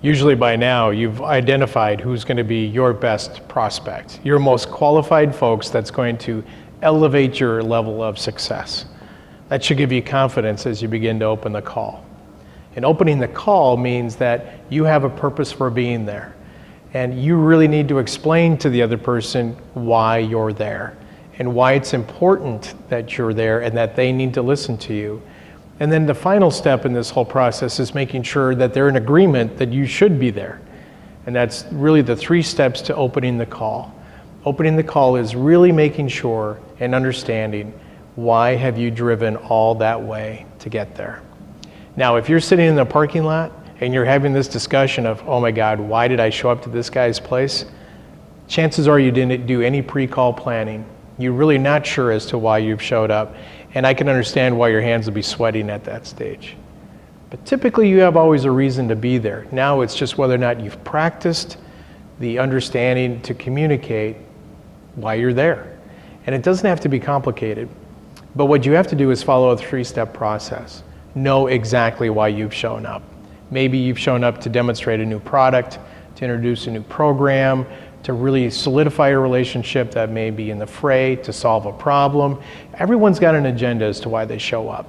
Usually by now, you've identified who's going to be your best prospect, your most qualified folks that's going to elevate your level of success. That should give you confidence as you begin to open the call. And opening the call means that you have a purpose for being there. And you really need to explain to the other person why you're there and why it's important that you're there and that they need to listen to you. And then the final step in this whole process is making sure that they're in agreement that you should be there. And that's really the 3 steps to opening the call. Opening the call is really making sure and understanding why have you driven all that way to get there. Now, if you're sitting in the parking lot and you're having this discussion of, oh my God, why did I show up to this guy's place? Chances are you didn't do any pre-call planning. You're really not sure as to why you've showed up. And I can understand why your hands will be sweating at that stage. But typically you have always a reason to be there. Now it's just whether or not you've practiced the understanding to communicate why you're there. And it doesn't have to be complicated. But what you have to do is follow a 3-step process. Know exactly why you've shown up. Maybe you've shown up to demonstrate a new product, to introduce a new program, to really solidify a relationship that may be in the fray, to solve a problem. Everyone's got an agenda as to why they show up.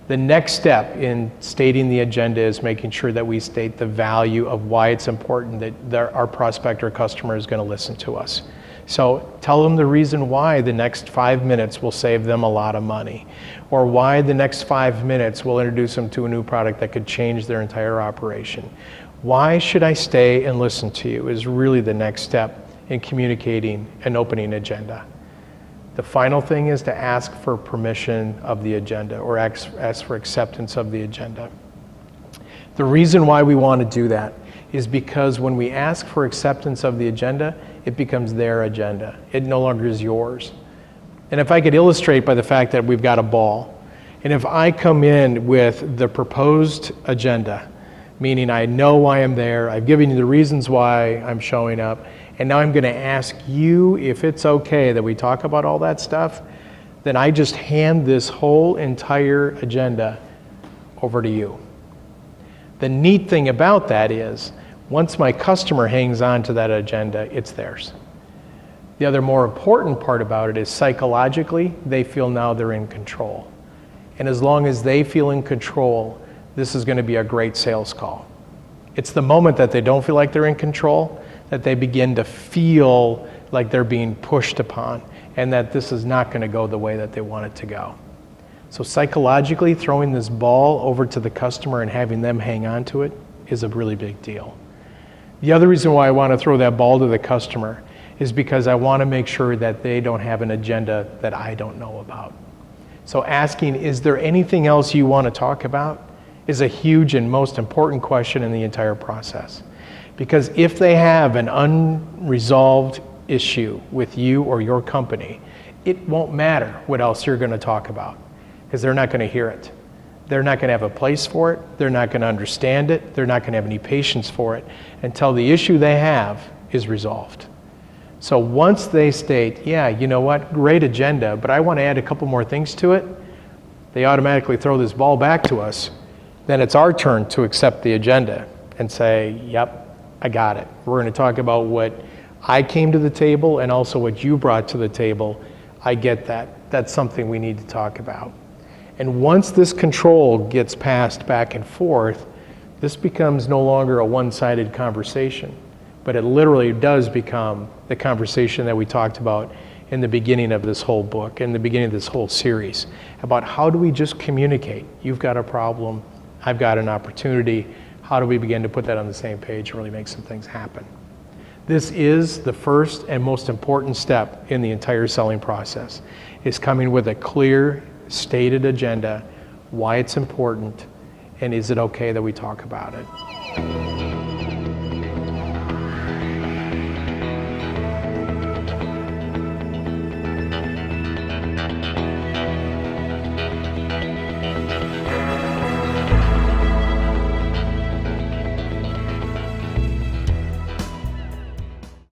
The next step in stating the agenda is making sure that we state the value of why it's important that our prospect or customer is going to listen to us. So tell them the reason why the next 5 minutes will save them a lot of money, or why the next 5 minutes will introduce them to a new product that could change their entire operation. Why should I stay and listen to you is really the next step in communicating an opening agenda. The final thing is to ask for permission of the agenda or ask for acceptance of the agenda. The reason why we want to do that is because when we ask for acceptance of the agenda, it becomes their agenda. It no longer is yours. And if I could illustrate by the fact that we've got a ball, and if I come in with the proposed agenda, meaning I know why I'm there, I've given you the reasons why I'm showing up, and now I'm going to ask you if it's okay that we talk about all that stuff, then I just hand this whole entire agenda over to you. The neat thing about that is, once my customer hangs on to that agenda, it's theirs. The other more important part about it is psychologically, they feel now they're in control. And as long as they feel in control, this is going to be a great sales call. It's the moment that they don't feel like they're in control that they begin to feel like they're being pushed upon and that this is not going to go the way that they want it to go. So psychologically, throwing this ball over to the customer and having them hang on to it is a really big deal. The other reason why I want to throw that ball to the customer is because I want to make sure that they don't have an agenda that I don't know about. So asking, is there anything else you want to talk about, is a huge and most important question in the entire process. Because if they have an unresolved issue with you or your company, it won't matter what else you're going to talk about, because they're not going to hear it. They're not going to have a place for it. They're not going to understand it. They're not going to have any patience for it until the issue they have is resolved. So once they state, yeah, you know what, great agenda, but I want to add a couple more things to it, they automatically throw this ball back to us. Then it's our turn to accept the agenda and say, yep, I got it. We're going to talk about what I came to the table and also what you brought to the table. I get that. That's something we need to talk about. And once this control gets passed back and forth, this becomes no longer a one-sided conversation, but it literally does become the conversation that we talked about in the beginning of this whole book, in the beginning of this whole series, about how do we just communicate? You've got a problem, I've got an opportunity. How do we begin to put that on the same page and really make some things happen? This is the first and most important step in the entire selling process, is coming with a clear, stated agenda, why it's important, and is it okay that we talk about it?